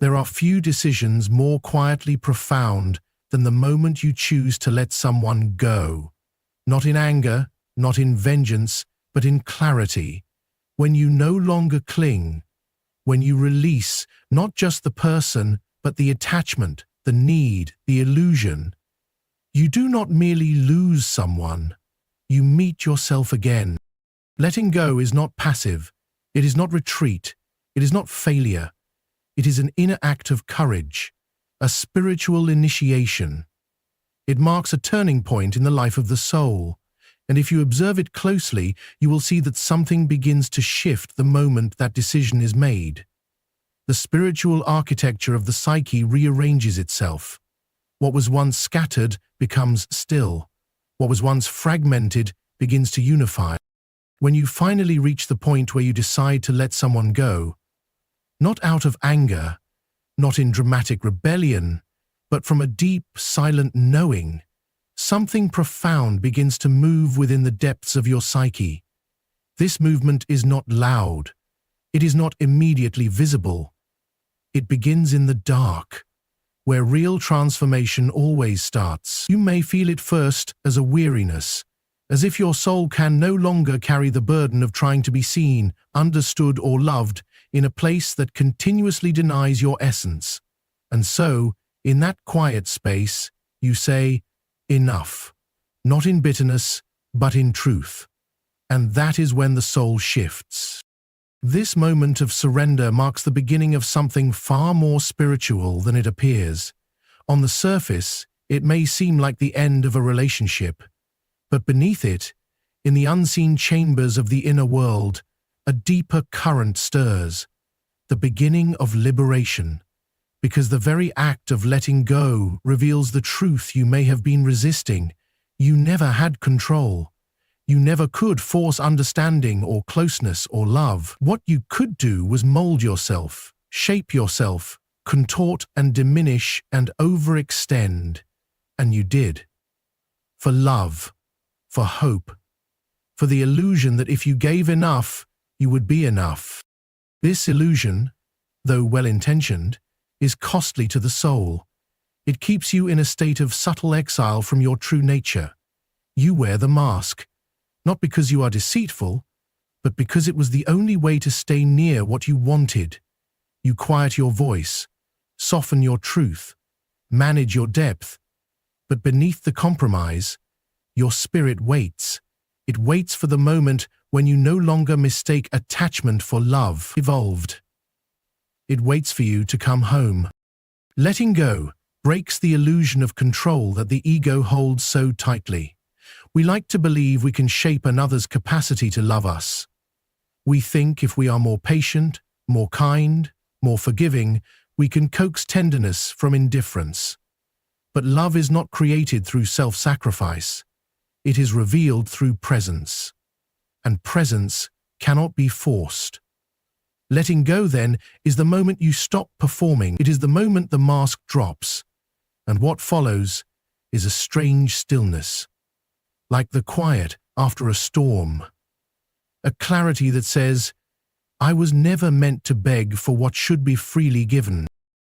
There are few decisions more quietly profound than the moment you choose to let someone go. Not in anger, not in vengeance, but in clarity. When you no longer cling, when you release not just the person, but the attachment, the need, the illusion. You do not merely lose someone, you meet yourself again. Letting go is not passive, it is not retreat, it is not failure. It is an inner act of courage, a spiritual initiation. It marks a turning point in the life of the soul, and if you observe it closely, you will see that something begins to shift the moment that decision is made. The spiritual architecture of the psyche rearranges itself. What was once scattered becomes still. What was once fragmented begins to unify. When you finally reach the point where you decide to let someone go, not out of anger, not in dramatic rebellion, but from a deep, silent knowing, something profound begins to move within the depths of your psyche. This movement is not loud. It is not immediately visible. It begins in the dark, where real transformation always starts. You may feel it first as a weariness, as if your soul can no longer carry the burden of trying to be seen, understood, or loved in a place that continuously denies your essence. And so, in that quiet space, you say, enough, not in bitterness, but in truth. And that is when the soul shifts. This moment of surrender marks the beginning of something far more spiritual than it appears. On the surface, it may seem like the end of a relationship, but beneath it, in the unseen chambers of the inner world, a deeper current stirs, the beginning of liberation, because the very act of letting go reveals the truth you may have been resisting. You never had control. You never could force understanding or closeness or love. What you could do was mold yourself, shape yourself, contort and diminish and overextend. And you did. For love, for hope, for the illusion that if you gave enough, you would be enough. This illusion, though well-intentioned, is costly to the soul. It keeps you in a state of subtle exile from your true nature. You wear the mask, not because you are deceitful, but because it was the only way to stay near what you wanted. You quiet your voice, soften your truth, manage your depth, but beneath the compromise, your spirit waits. It waits for the moment when you no longer mistake attachment for love. Evolved. It waits for you to come home. Letting go breaks the illusion of control that the ego holds so tightly. We like to believe we can shape another's capacity to love us. We think if we are more patient, more kind, more forgiving, we can coax tenderness from indifference. But love is not created through self-sacrifice. It is revealed through presence. And presence cannot be forced. Letting go, then, is the moment you stop performing. It is the moment the mask drops. And what follows is a strange stillness, like the quiet after a storm. A clarity that says, I was never meant to beg for what should be freely given.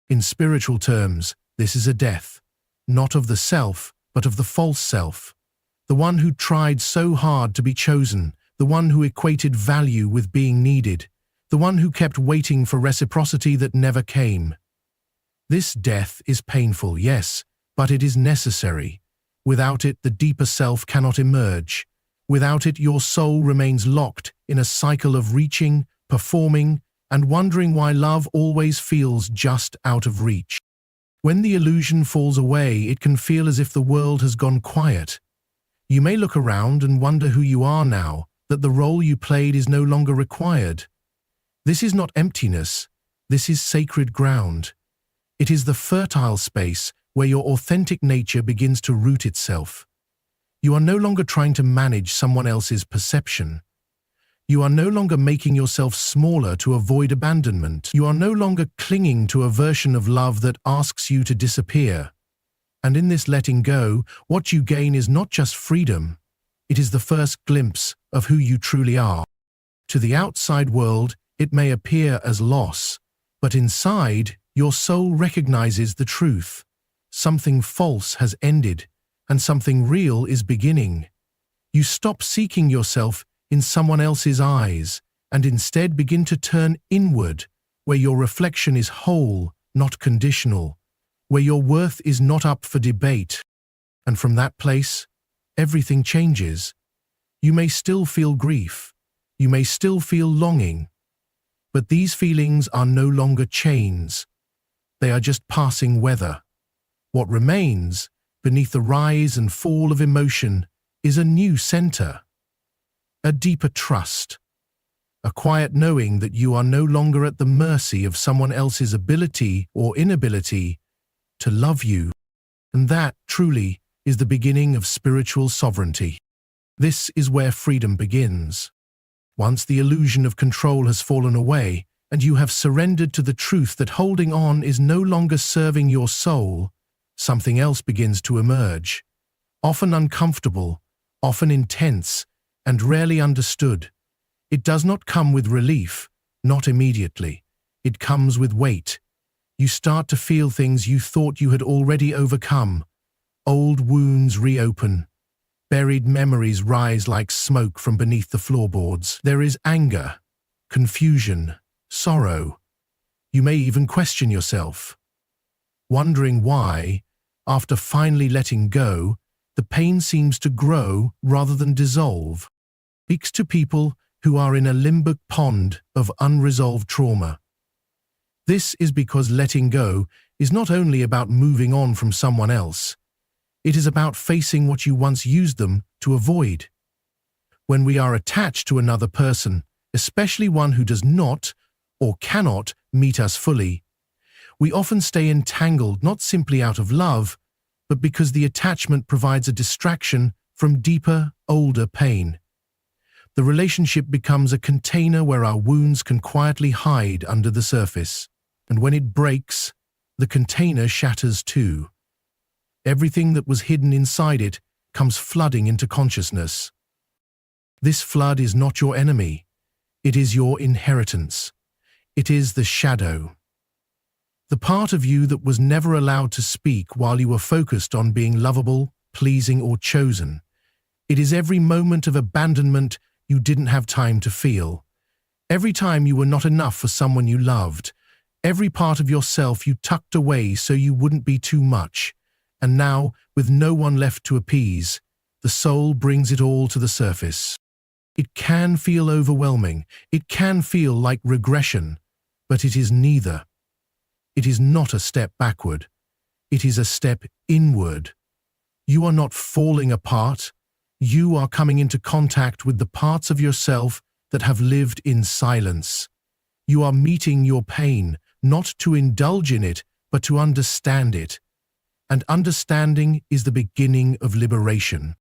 In spiritual terms, this is a death, not of the self, but of the false self. The one who tried so hard to be chosen, the one who equated value with being needed, the one who kept waiting for reciprocity that never came. This death is painful, yes, but it is necessary. Without it, the deeper self cannot emerge. Without it, your soul remains locked in a cycle of reaching, performing, and wondering why love always feels just out of reach. When the illusion falls away, it can feel as if the world has gone quiet. You may look around and wonder who you are now, that the role you played is no longer required. This is not emptiness, this is sacred ground. It is the fertile space where your authentic nature begins to root itself. You are no longer trying to manage someone else's perception. You are no longer making yourself smaller to avoid abandonment. You are no longer clinging to a version of love that asks you to disappear. And in this letting go, what you gain is not just freedom, it is the first glimpse of who you truly are. To the outside world, it may appear as loss, but inside, your soul recognizes the truth. Something false has ended, and something real is beginning. You stop seeking yourself in someone else's eyes, and instead begin to turn inward, where your reflection is whole, not conditional, where your worth is not up for debate. And from that place, everything changes. You may still feel grief. You may still feel longing. But these feelings are no longer chains. They are just passing weather. What remains, beneath the rise and fall of emotion, is a new center. A deeper trust. A quiet knowing that you are no longer at the mercy of someone else's ability or inability to love you. And that, truly, is the beginning of spiritual sovereignty. This is where freedom begins. Once the illusion of control has fallen away, and you have surrendered to the truth that holding on is no longer serving your soul, something else begins to emerge. Often uncomfortable, often intense, and rarely understood. It does not come with relief, not immediately. It comes with weight. You start to feel things you thought you had already overcome. Old wounds reopen. Buried memories rise like smoke from beneath the floorboards. There is anger, confusion, sorrow. You may even question yourself, wondering why, after finally letting go, the pain seems to grow rather than dissolve. Speaks to people who are in a limbic pond of unresolved trauma. This is because letting go is not only about moving on from someone else. It is about facing what you once used them to avoid. When we are attached to another person, especially one who does not or cannot meet us fully, we often stay entangled not simply out of love, but because the attachment provides a distraction from deeper, older pain. The relationship becomes a container where our wounds can quietly hide under the surface. And when it breaks, the container shatters too. Everything that was hidden inside it comes flooding into consciousness. This flood is not your enemy. It is your inheritance. It is the shadow. The part of you that was never allowed to speak while you were focused on being lovable, pleasing, or chosen. It is every moment of abandonment you didn't have time to feel. Every time you were not enough for someone you loved. Every part of yourself you tucked away so you wouldn't be too much. And now, with no one left to appease, the soul brings it all to the surface. It can feel overwhelming. It can feel like regression, but it is neither. It is not a step backward. It is a step inward. You are not falling apart. You are coming into contact with the parts of yourself that have lived in silence. You are meeting your pain, not to indulge in it, but to understand it. And understanding is the beginning of liberation.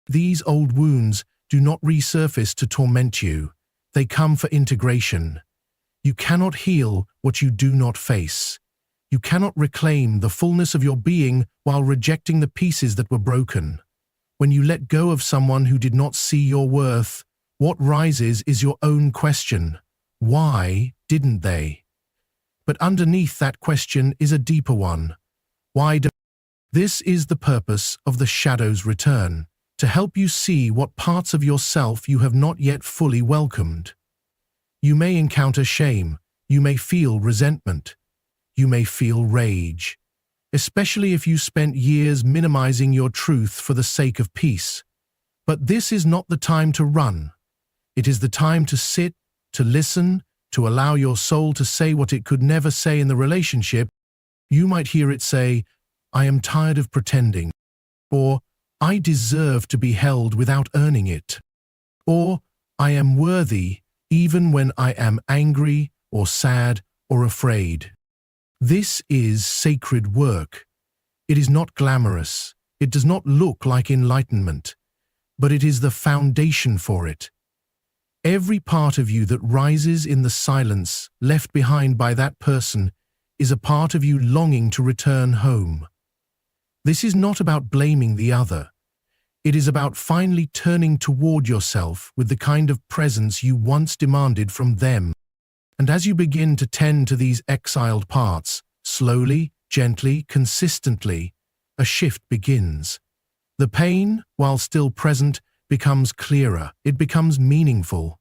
These old wounds do not resurface to torment you. They come for integration. You cannot heal what you do not face. You cannot reclaim the fullness of your being while rejecting the pieces that were broken. When you let go of someone who did not see your worth, what rises is your own question. Why didn't they? But underneath that question is a deeper one. Why do This is the purpose of the shadow's return, to help you see what parts of yourself you have not yet fully welcomed. You may encounter shame, you may feel resentment, you may feel rage, especially if you spent years minimizing your truth for the sake of peace. But this is not the time to run. It is the time to sit, to listen, to allow your soul to say what it could never say in the relationship. You might hear it say, "I am tired of pretending," or "I deserve to be held without earning it," or "I am worthy even when I am angry or sad or afraid." This is sacred work. It is not glamorous. It does not look like enlightenment, but it is the foundation for it. Every part of you that rises in the silence left behind by that person is a part of you longing to return home. This is not about blaming the other. It is about finally turning toward yourself with the kind of presence you once demanded from them. And as you begin to tend to these exiled parts, Slowly, gently, consistently, a shift begins. The pain, while still present, becomes clearer. It becomes meaningful.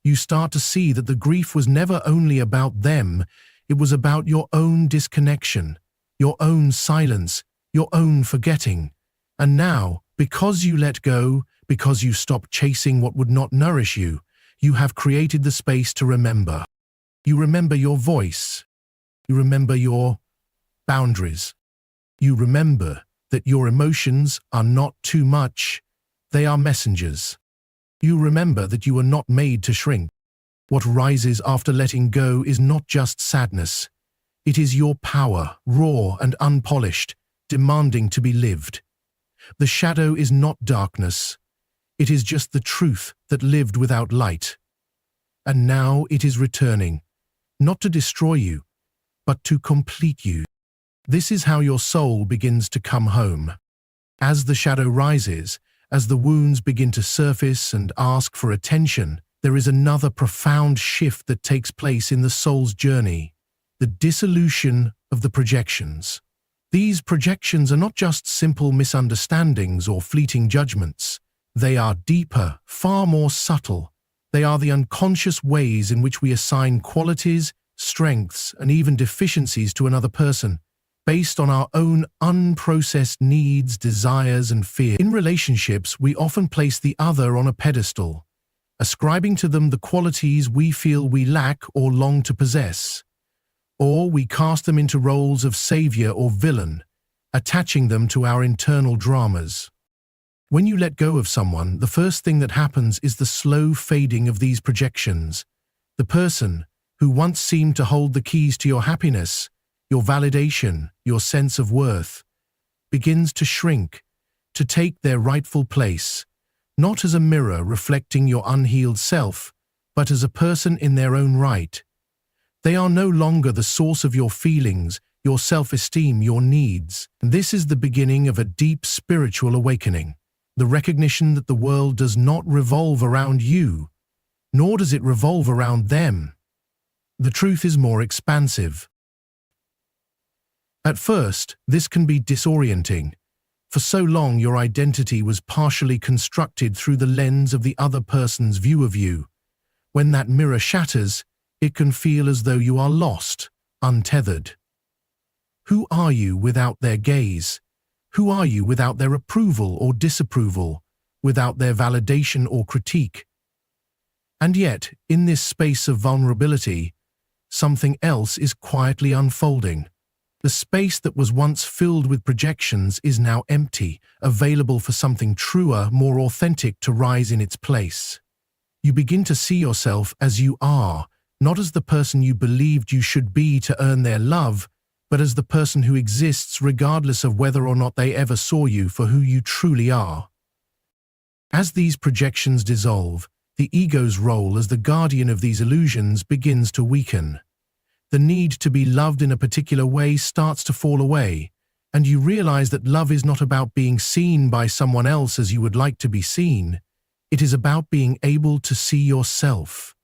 You start to see that the grief was never only about them, it was about your own disconnection, your own silence, your own forgetting. And now, because you let go, because you stopped chasing what would not nourish you, you have created the space to remember. You remember your voice. You remember your boundaries. You remember that your emotions are not too much, they are messengers. You remember that you are not made to shrink. What rises after letting go is not just sadness. It is your power, raw and unpolished, demanding to be lived. The shadow is not darkness. It is just the truth that lived without light. And now it is returning, not to destroy you, but to complete you. This is how your soul begins to come home. As the shadow rises, as the wounds begin to surface and ask for attention, there is another profound shift that takes place in the soul's journey, the dissolution of the projections. These projections are not just simple misunderstandings or fleeting judgments. They are deeper, far more subtle. They are the unconscious ways in which we assign qualities, strengths, and even deficiencies to another person, based on our own unprocessed needs, desires, and fears. In relationships, we often place the other on a pedestal, ascribing to them the qualities we feel we lack or long to possess. Or we cast them into roles of savior or villain, attaching them to our internal dramas. When you let go of someone, the first thing that happens is the slow fading of these projections. The person who once seemed to hold the keys to your happiness, your validation, your sense of worth, begins to shrink, to take their rightful place, not as a mirror reflecting your unhealed self, but as a person in their own right. They are no longer the source of your feelings, your self-esteem, your needs. This is the beginning of a deep spiritual awakening, the recognition that the world does not revolve around you, nor does it revolve around them. The truth is more expansive. At first, this can be disorienting. For so long, your identity was partially constructed through the lens of the other person's view of you. When that mirror shatters, it can feel as though you are lost, untethered. Who are you without their gaze? Who are you without their approval or disapproval, without their validation or critique? And yet, in this space of vulnerability, something else is quietly unfolding. The space that was once filled with projections is now empty, available for something truer, more authentic to rise in its place. You begin to see yourself as you are, not as the person you believed you should be to earn their love, but as the person who exists regardless of whether or not they ever saw you for who you truly are. As these projections dissolve, the ego's role as the guardian of these illusions begins to weaken. The need to be loved in a particular way starts to fall away, and you realize that love is not about being seen by someone else as you would like to be seen. It is about being able to see yourself,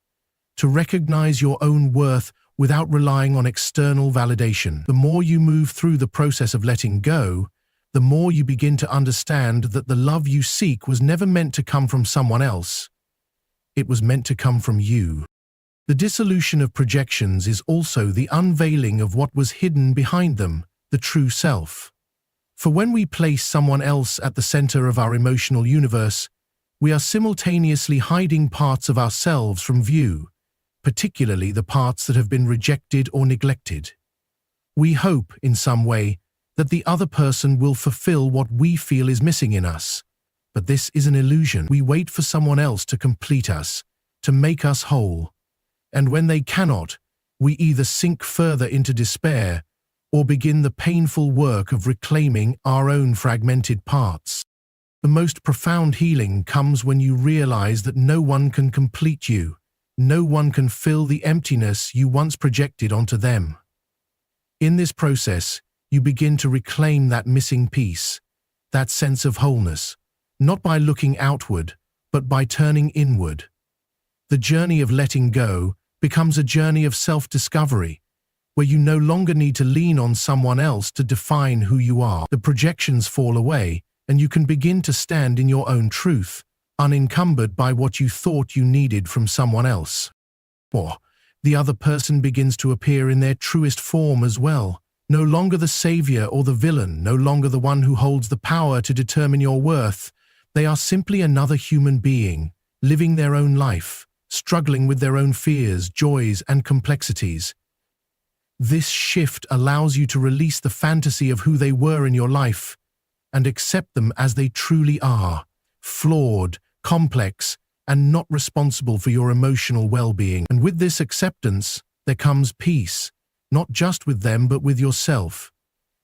to recognize your own worth without relying on external validation. The more you move through the process of letting go, the more you begin to understand that the love you seek was never meant to come from someone else. It was meant to come from you. The dissolution of projections is also the unveiling of what was hidden behind them, the true self. For when we place someone else at the center of our emotional universe, we are simultaneously hiding parts of ourselves from view, particularly the parts that have been rejected or neglected. We hope, in some way, that the other person will fulfill what we feel is missing in us. But this is an illusion. We wait for someone else to complete us, to make us whole. And when they cannot, we either sink further into despair or begin the painful work of reclaiming our own fragmented parts. The most profound healing comes when you realize that no one can complete you. No one can fill the emptiness you once projected onto them. In this process, you begin to reclaim that missing piece, that sense of wholeness, not by looking outward, but by turning inward. The journey of letting go becomes a journey of self-discovery, where you no longer need to lean on someone else to define who you are. The projections fall away, and you can begin to stand in your own truth, unencumbered by what you thought you needed from someone else. Or the other person begins to appear in their truest form as well, no longer the savior or the villain, no longer the one who holds the power to determine your worth. They are simply another human being, living their own life, struggling with their own fears, joys, and complexities. This shift allows you to release the fantasy of who they were in your life and accept them as they truly are, flawed, complex, and not responsible for your emotional well-being. And with this acceptance, there comes peace, not just with them but with yourself.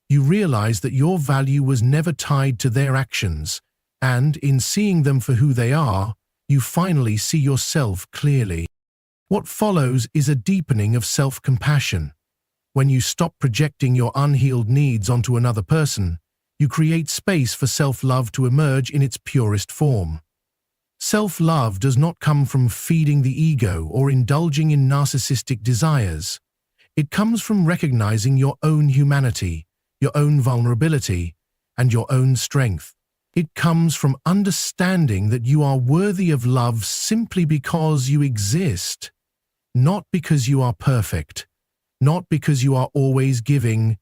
You realize that your value was never tied to their actions, and in seeing them for who they are, you finally see yourself clearly. What follows is a deepening of self-compassion. When you stop projecting your unhealed needs onto another person, you create space for self-love to emerge in its purest form. Self-love does not come from feeding the ego or indulging in narcissistic desires. It comes from recognizing your own humanity, your own vulnerability, and your own strength. It comes from understanding that you are worthy of love simply because you exist, not because you are perfect, not because you are always giving,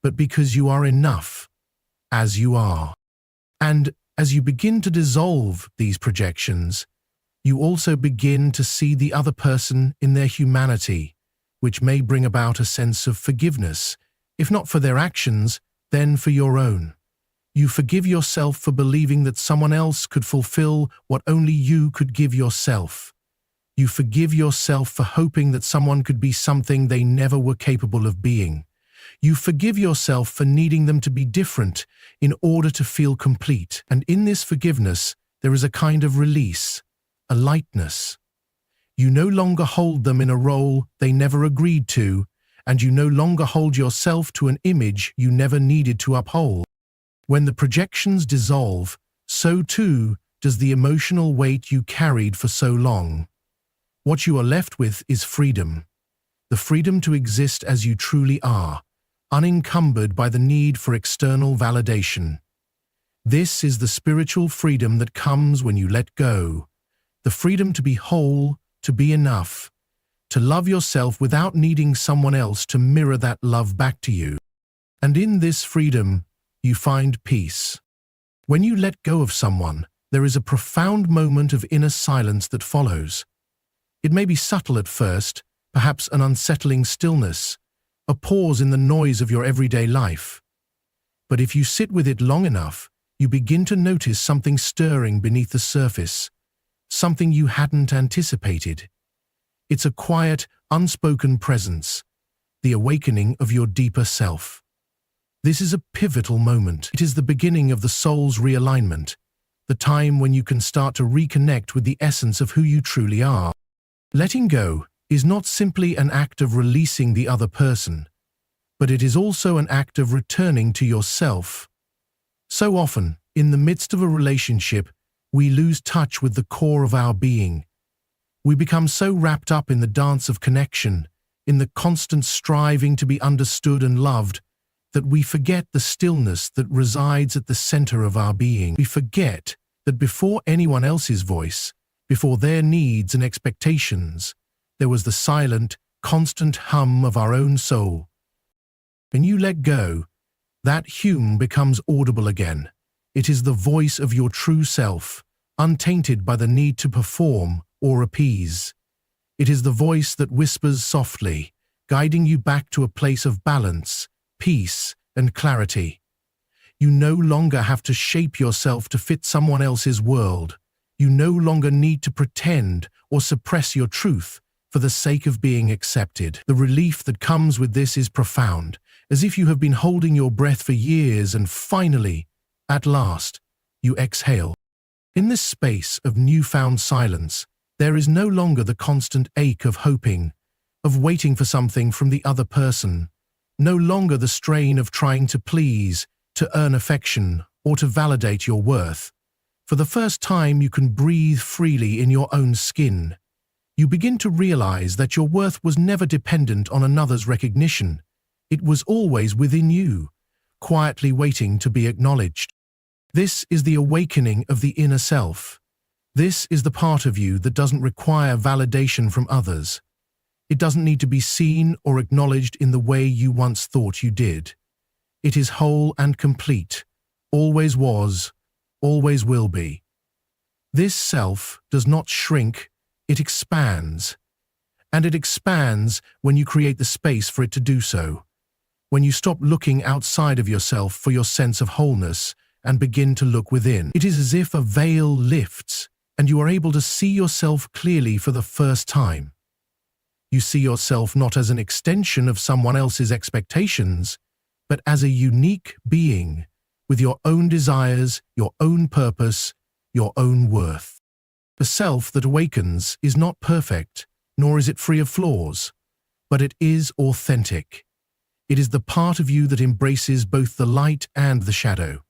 but because you are enough, as you are. And as you begin to dissolve these projections, you also begin to see the other person in their humanity, which may bring about a sense of forgiveness, if not for their actions, then for your own. You forgive yourself for believing that someone else could fulfill what only you could give yourself. You forgive yourself for hoping that someone could be something they never were capable of being. You forgive yourself for needing them to be different in order to feel complete. And in this forgiveness, there is a kind of release, a lightness. You no longer hold them in a role they never agreed to, and you no longer hold yourself to an image you never needed to uphold. When the projections dissolve, so too does the emotional weight you carried for so long. What you are left with is freedom. The freedom to exist as you truly are, unencumbered by the need for external validation. This is the spiritual freedom that comes when you let go, the freedom to be whole, to be enough, to love yourself without needing someone else to mirror that love back to you. And in this freedom, you find peace. When you let go of someone, there is a profound moment of inner silence that follows. It may be subtle at first, perhaps an unsettling stillness, a pause in the noise of your everyday life. But if you sit with it long enough, you begin to notice something stirring beneath the surface, something you hadn't anticipated. It's a quiet, unspoken presence, the awakening of your deeper self. This is a pivotal moment. It is the beginning of the soul's realignment, the time when you can start to reconnect with the essence of who you truly are. Letting go is not simply an act of releasing the other person, but it is also an act of returning to yourself. So often, in the midst of a relationship, we lose touch with the core of our being. We become so wrapped up in the dance of connection, in the constant striving to be understood and loved, that we forget the stillness that resides at the center of our being. We forget that before anyone else's voice, before their needs and expectations, there was the silent, constant hum of our own soul. When you let go, that hum becomes audible again. It is the voice of your true self, untainted by the need to perform or appease. It is the voice that whispers softly, guiding you back to a place of balance, peace, and clarity. You no longer have to shape yourself to fit someone else's world. You no longer need to pretend or suppress your truth for the sake of being accepted. The relief that comes with this is profound, as if you have been holding your breath for years and finally, at last, you exhale. In this space of newfound silence, there is no longer the constant ache of hoping, of waiting for something from the other person, no longer the strain of trying to please, to earn affection, or to validate your worth. For the first time, you can breathe freely in your own skin. You begin to realize that your worth was never dependent on another's recognition. It was always within you, quietly waiting to be acknowledged. This is the awakening of the inner self. This is the part of you that doesn't require validation from others. It doesn't need to be seen or acknowledged in the way you once thought you did. It is whole and complete, always was, always will be. This self does not shrink, it expands. And it expands when you create the space for it to do so. When you stop looking outside of yourself for your sense of wholeness and begin to look within. It is as if a veil lifts and you are able to see yourself clearly for the first time. You see yourself not as an extension of someone else's expectations, but as a unique being with your own desires, your own purpose, your own worth. The self that awakens is not perfect, nor is it free of flaws, but it is authentic. It is the part of you that embraces both the light and the shadow.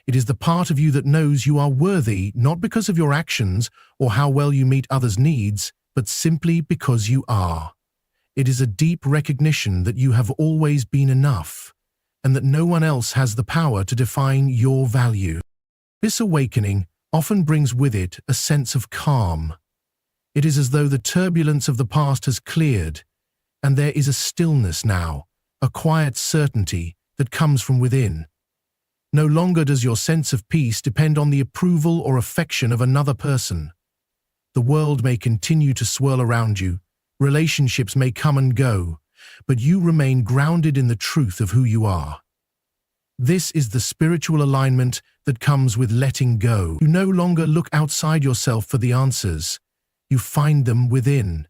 It is the part of you that knows you are worthy not because of your actions or how well you meet others' needs, but simply because you are. It is a deep recognition that you have always been enough, and that no one else has the power to define your value. This awakening often brings with it a sense of calm. It is as though the turbulence of the past has cleared, and there is a stillness now, a quiet certainty that comes from within. No longer does your sense of peace depend on the approval or affection of another person. The world may continue to swirl around you, relationships may come and go, but you remain grounded in the truth of who you are. This is the spiritual alignment that comes with letting go. You no longer look outside yourself for the answers. You find them within.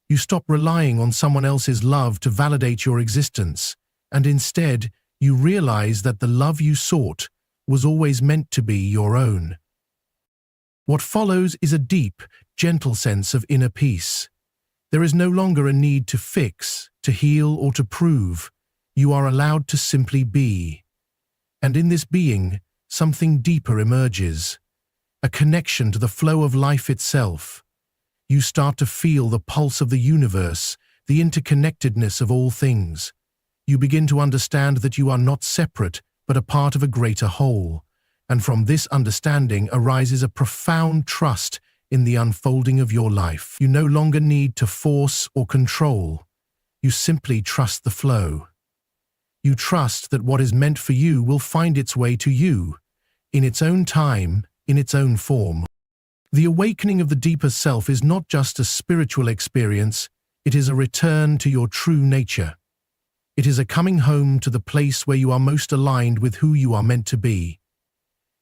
You stop relying on someone else's love to validate your existence, and instead, you realize that the love you sought was always meant to be your own. What follows is a deep, gentle sense of inner peace. There is no longer a need to fix, to heal, or to prove. You are allowed to simply be. And in this being, something deeper emerges, a connection to the flow of life itself. You start to feel the pulse of the universe, the interconnectedness of all things. You begin to understand that you are not separate, but a part of a greater whole. And from this understanding arises a profound trust in the unfolding of your life. You no longer need to force or control. You simply trust the flow. You trust that what is meant for you will find its way to you, in its own time, in its own form. The awakening of the deeper self is not just a spiritual experience, it is a return to your true nature. It is a coming home to the place where you are most aligned with who you are meant to be.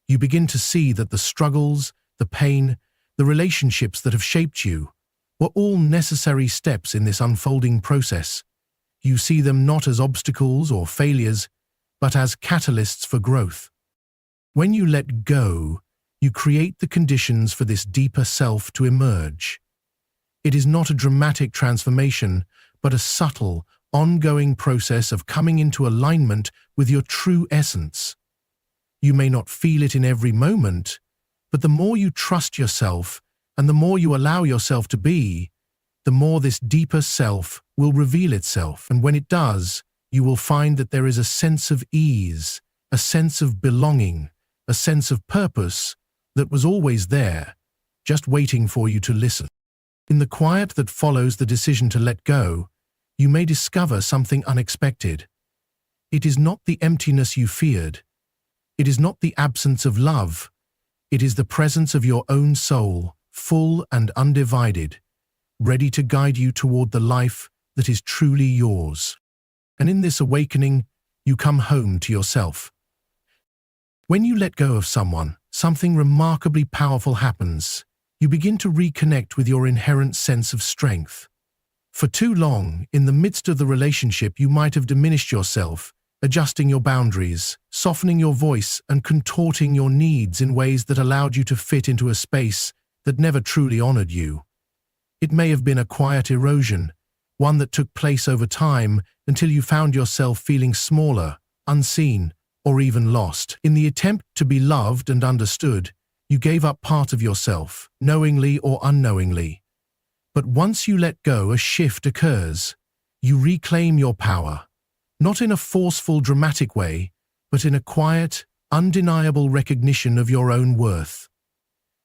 You begin to see that the struggles, the pain, the relationships that have shaped you were all necessary steps in this unfolding process. You see them not as obstacles or failures, but as catalysts for growth. When you let go, you create the conditions for this deeper self to emerge. It is not a dramatic transformation, but a subtle, ongoing process of coming into alignment with your true essence. You may not feel it in every moment, but the more you trust yourself and the more you allow yourself to be, the more this deeper self will reveal itself. And when it does, you will find that there is a sense of ease, a sense of belonging, a sense of purpose that was always there, just waiting for you to listen. In the quiet that follows the decision to let go, you may discover something unexpected. It is not the emptiness you feared. It is not the absence of love. It is the presence of your own soul, full and undivided, ready to guide you toward the life that is truly yours. And in this awakening, you come home to yourself. When you let go of someone, something remarkably powerful happens. You begin to reconnect with your inherent sense of strength. For too long, in the midst of the relationship, you might have diminished yourself, adjusting your boundaries, softening your voice, and contorting your needs in ways that allowed you to fit into a space that never truly honored you. It may have been a quiet erosion, one that took place over time until you found yourself feeling smaller, unseen, or even lost. In the attempt to be loved and understood, you gave up part of yourself, knowingly or unknowingly. But once you let go, a shift occurs. You reclaim your power, not in a forceful, dramatic way, but in a quiet, undeniable recognition of your own worth.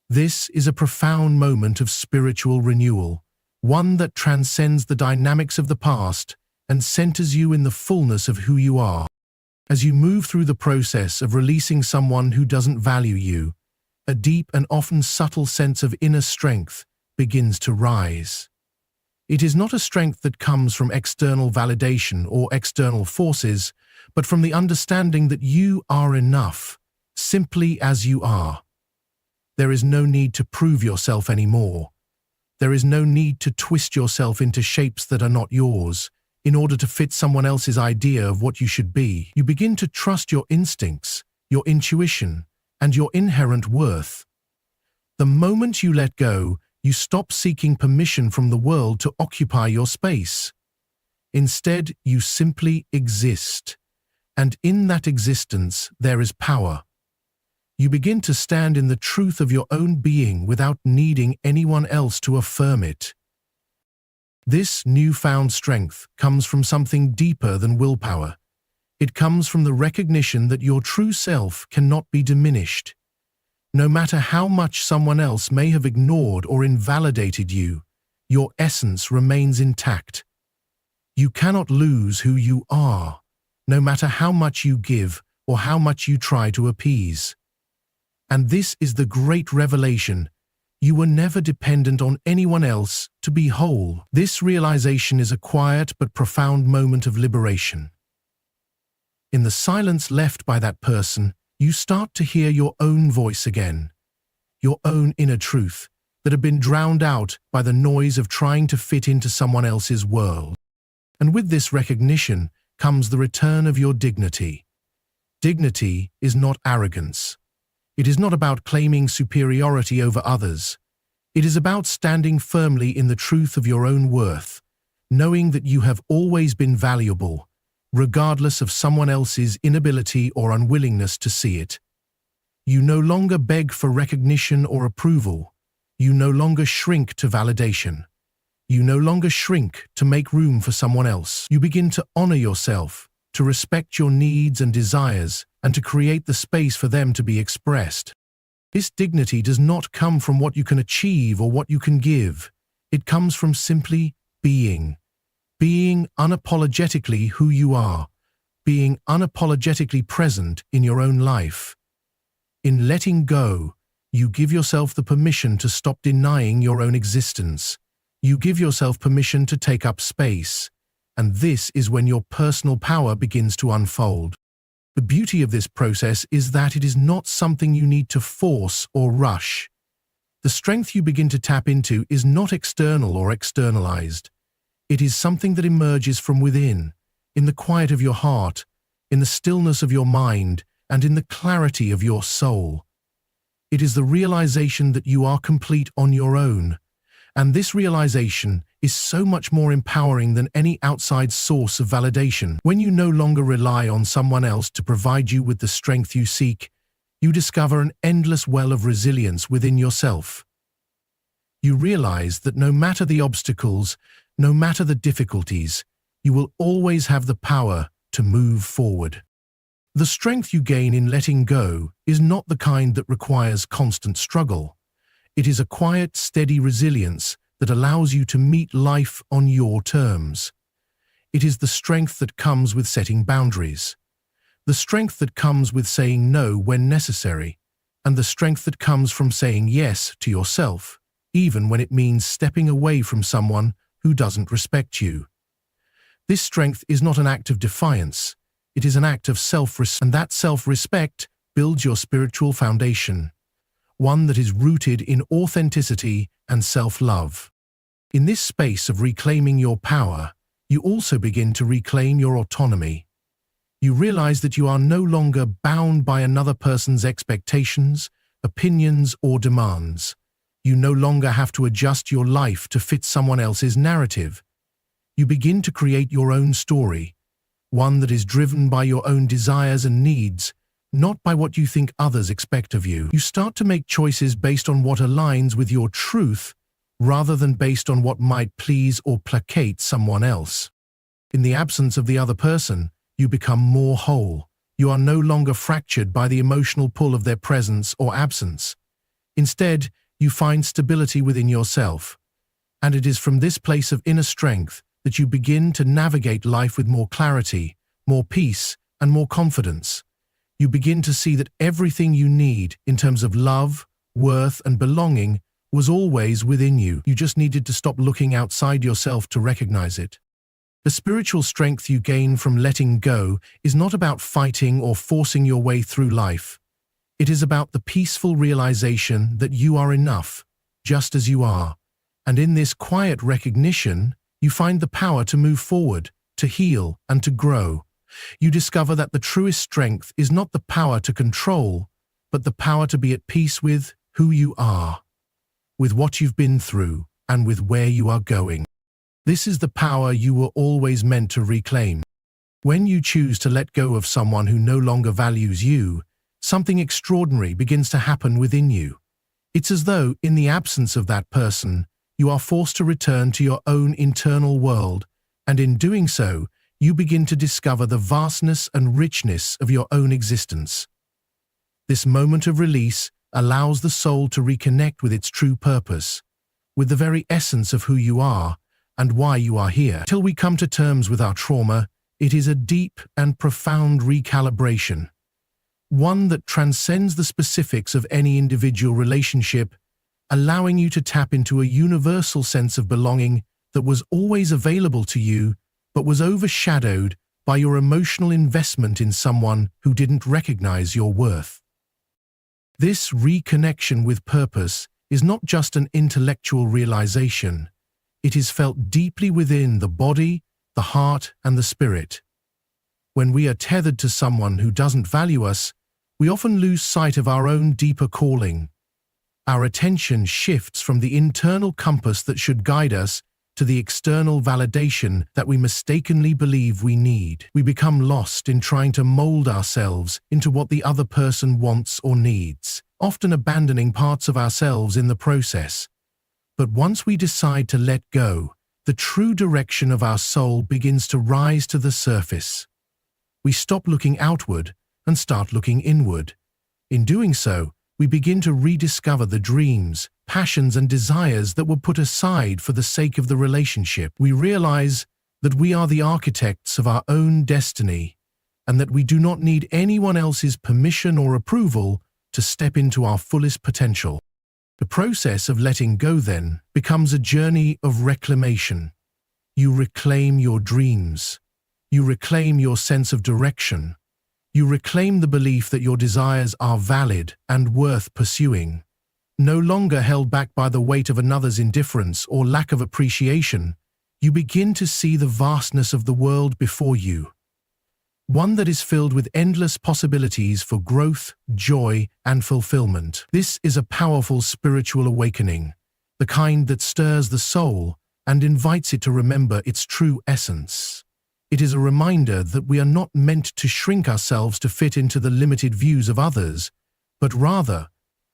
This is a profound moment of spiritual renewal, one that transcends the dynamics of the past and centers you in the fullness of who you are. As you move through the process of releasing someone who doesn't value you, a deep and often subtle sense of inner strength begins to rise. It is not a strength that comes from external validation or external forces, but from the understanding that you are enough, simply as you are. There is no need to prove yourself anymore. There is no need to twist yourself into shapes that are not yours in order to fit someone else's idea of what you should be. You begin to trust your instincts, your intuition, and your inherent worth. The moment you let go, you stop seeking permission from the world to occupy your space. Instead, you simply exist, and in that existence there is power. You begin to stand in the truth of your own being without needing anyone else to affirm it. This newfound strength comes from something deeper than willpower. It comes from the recognition that your true self cannot be diminished. No matter how much someone else may have ignored or invalidated you, your essence remains intact. You cannot lose who you are, no matter how much you give or how much you try to appease. And this is the great revelation. You were never dependent on anyone else to be whole. This realization is a quiet but profound moment of liberation. In the silence left by that person, you start to hear your own voice again, your own inner truth that had been drowned out by the noise of trying to fit into someone else's world. And with this recognition comes the return of your dignity. Dignity is not arrogance. It is not about claiming superiority over others. It is about standing firmly in the truth of your own worth, knowing that you have always been valuable, regardless of someone else's inability or unwillingness to see it. You no longer beg for recognition or approval. You no longer shrink to validation. You no longer shrink to make room for someone else. You begin to honor yourself, to respect your needs and desires, and to create the space for them to be expressed. This dignity does not come from what you can achieve or what you can give. It comes from simply being unapologetically who you are, being unapologetically present in your own life. In letting go, you give yourself the permission to stop denying your own existence. You give yourself permission to take up space, and this is when your personal power begins to unfold. The beauty of this process is that it is not something you need to force or rush. The strength you begin to tap into is not external or externalized. It is something that emerges from within, in the quiet of your heart, in the stillness of your mind, and in the clarity of your soul. It is the realization that you are complete on your own, and this realization is so much more empowering than any outside source of validation. When you no longer rely on someone else to provide you with the strength you seek, you discover an endless well of resilience within yourself. You realize that no matter the obstacles, no matter the difficulties, you will always have the power to move forward. The strength you gain in letting go is not the kind that requires constant struggle. It is a quiet, steady resilience that allows you to meet life on your terms. It is the strength that comes with setting boundaries, the strength that comes with saying no when necessary, and the strength that comes from saying yes to yourself, even when it means stepping away from someone who doesn't respect you. This strength is not an act of defiance. It is an act of self-respect, and that self-respect builds your spiritual foundation, one that is rooted in authenticity and self-love. In this space of reclaiming your power, you also begin to reclaim your autonomy. You realize that you are no longer bound by another person's expectations, opinions, or demands. You no longer have to adjust your life to fit someone else's narrative. You begin to create your own story, one that is driven by your own desires and needs, not by what you think others expect of you. You start to make choices based on what aligns with your truth rather than based on what might please or placate someone else. In the absence of the other person, you become more whole. You are no longer fractured by the emotional pull of their presence or absence. Instead, you find stability within yourself. And it is from this place of inner strength that you begin to navigate life with more clarity, more peace, and more confidence. You begin to see that everything you need in terms of love, worth, and belonging was always within you. You just needed to stop looking outside yourself to recognize it. The spiritual strength you gain from letting go is not about fighting or forcing your way through life. It is about the peaceful realization that you are enough, just as you are. And in this quiet recognition, you find the power to move forward, to heal, and to grow. You discover that the truest strength is not the power to control, but the power to be at peace with who you are, with what you've been through, and with where you are going. This is the power you were always meant to reclaim. When you choose to let go of someone who no longer values you, something extraordinary begins to happen within you. It's as though, in the absence of that person, you are forced to return to your own internal world, and in doing so, you begin to discover the vastness and richness of your own existence. This moment of release allows the soul to reconnect with its true purpose, with the very essence of who you are and why you are here. Till we come to terms with our trauma, it is a deep and profound recalibration, one that transcends the specifics of any individual relationship, allowing you to tap into a universal sense of belonging that was always available to you, but was overshadowed by your emotional investment in someone who didn't recognize your worth. This reconnection with purpose is not just an intellectual realization. It is felt deeply within the body, the heart, and the spirit. When we are tethered to someone who doesn't value us, we often lose sight of our own deeper calling. Our attention shifts from the internal compass that should guide us to the external validation that we mistakenly believe we need. We become lost in trying to mold ourselves into what the other person wants or needs, often abandoning parts of ourselves in the process. But once we decide to let go, the true direction of our soul begins to rise to the surface. We stop looking outward and start looking inward. In doing so, we begin to rediscover the dreams, passions, and desires that were put aside for the sake of the relationship. We realize that we are the architects of our own destiny, and that we do not need anyone else's permission or approval to step into our fullest potential. The process of letting go, then, becomes a journey of reclamation. You reclaim your dreams. You reclaim your sense of direction. You reclaim the belief that your desires are valid and worth pursuing. No longer held back by the weight of another's indifference or lack of appreciation, you begin to see the vastness of the world before you. One that is filled with endless possibilities for growth, joy, and fulfillment. This is a powerful spiritual awakening, the kind that stirs the soul and invites it to remember its true essence. It is a reminder that we are not meant to shrink ourselves to fit into the limited views of others, but rather,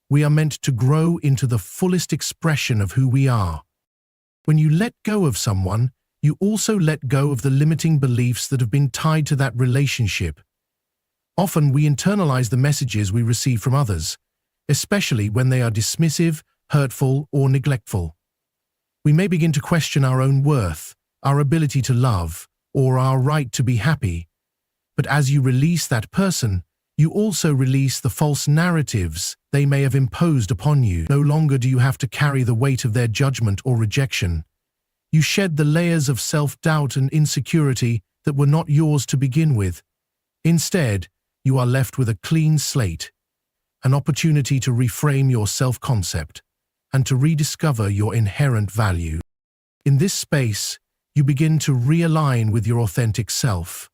we are meant to grow into the fullest expression of who we are. When you let go of someone, you also let go of the limiting beliefs that have been tied to that relationship. Often we internalize the messages we receive from others, especially when they are dismissive, hurtful, or neglectful. We may begin to question our own worth, our ability to love, or our right to be happy. But as you release that person, you also release the false narratives they may have imposed upon you. No longer do you have to carry the weight of their judgment or rejection. You shed the layers of self-doubt and insecurity that were not yours to begin with. Instead, you are left with a clean slate, an opportunity to reframe your self-concept and to rediscover your inherent value. In this space, you begin to realign with your authentic self.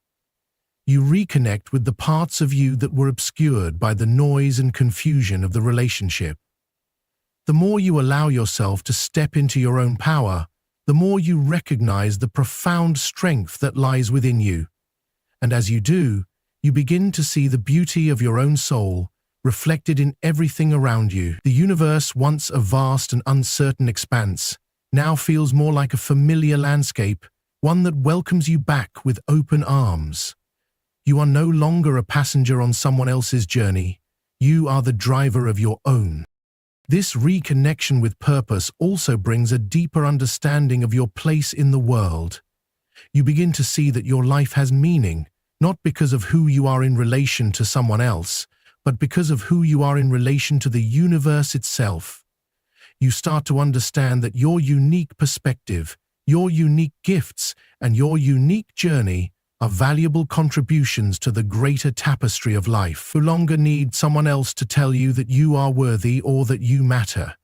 You reconnect with the parts of you that were obscured by the noise and confusion of the relationship. The more you allow yourself to step into your own power, the more you recognize the profound strength that lies within you. And as you do, you begin to see the beauty of your own soul reflected in everything around you. The universe, once a vast and uncertain expanse, now feels more like a familiar landscape, one that welcomes you back with open arms. You are no longer a passenger on someone else's journey. You are the driver of your own. This reconnection with purpose also brings a deeper understanding of your place in the world. You begin to see that your life has meaning, not because of who you are in relation to someone else, but because of who you are in relation to the universe itself. You start to understand that your unique perspective, your unique gifts, and your unique journey are valuable contributions to the greater tapestry of life. You no longer need someone else to tell you that you are worthy or that you matter.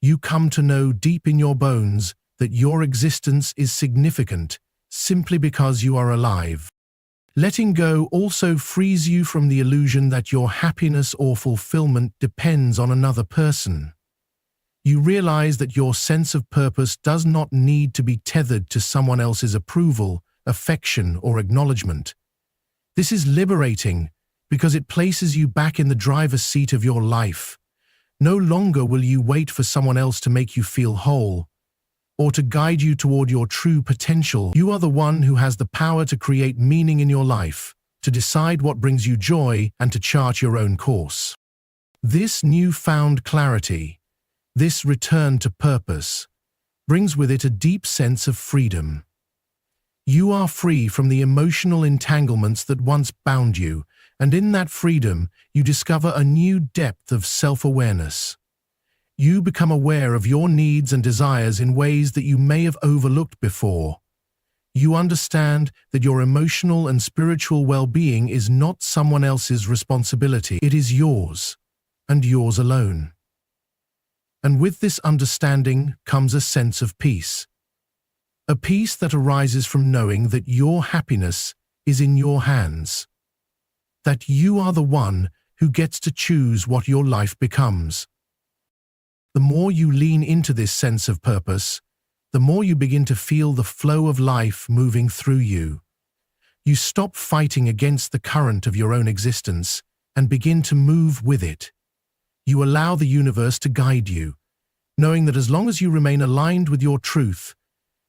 You come to know deep in your bones that your existence is significant simply because you are alive. Letting go also frees you from the illusion that your happiness or fulfillment depends on another person. You realize that your sense of purpose does not need to be tethered to someone else's approval, affection, or acknowledgement. This is liberating because it places you back in the driver's seat of your life. No longer will you wait for someone else to make you feel whole or to guide you toward your true potential. You are the one who has the power to create meaning in your life, to decide what brings you joy, and to chart your own course. This newfound clarity, this return to purpose, brings with it a deep sense of freedom. You are free from the emotional entanglements that once bound you, and in that freedom, you discover a new depth of self-awareness. You become aware of your needs and desires in ways that you may have overlooked before. You understand that your emotional and spiritual well-being is not someone else's responsibility. It is yours, and yours alone. And with this understanding comes a sense of peace. A peace that arises from knowing that your happiness is in your hands. That you are the one who gets to choose what your life becomes. The more you lean into this sense of purpose, the more you begin to feel the flow of life moving through you. You stop fighting against the current of your own existence and begin to move with it. You allow the universe to guide you, knowing that as long as you remain aligned with your truth,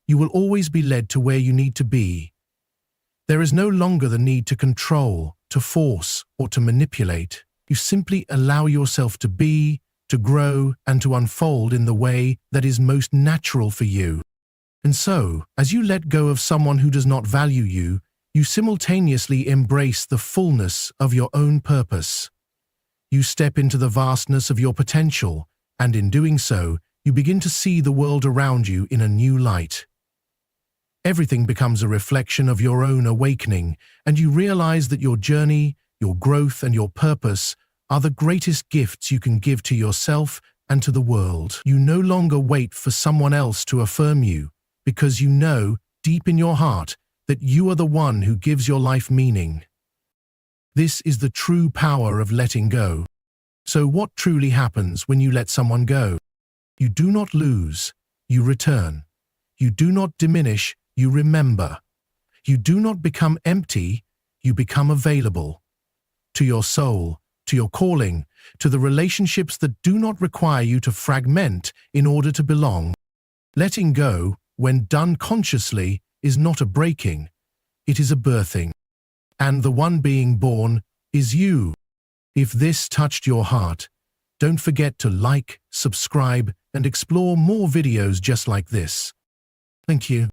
you will always be led to where you need to be. There is no longer the need to control, to force, or to manipulate. You simply allow yourself to be, to grow, and to unfold in the way that is most natural for you. And so, as you let go of someone who does not value you, you simultaneously embrace the fullness of your own purpose. You step into the vastness of your potential, and in doing so, you begin to see the world around you in a new light. Everything becomes a reflection of your own awakening, and you realize that your journey, your growth, and your purpose are the greatest gifts you can give to yourself and to the world. You no longer wait for someone else to affirm you, because you know, deep in your heart, that you are the one who gives your life meaning. This is the true power of letting go. So what truly happens when you let someone go? You do not lose, you return. You do not diminish, you remember. You do not become empty, you become available. To your soul, to your calling, to the relationships that do not require you to fragment in order to belong. Letting go, when done consciously, is not a breaking, it is a birthing. And the one being born is you. If this touched your heart, don't forget to like, subscribe, and explore more videos just like this. Thank you.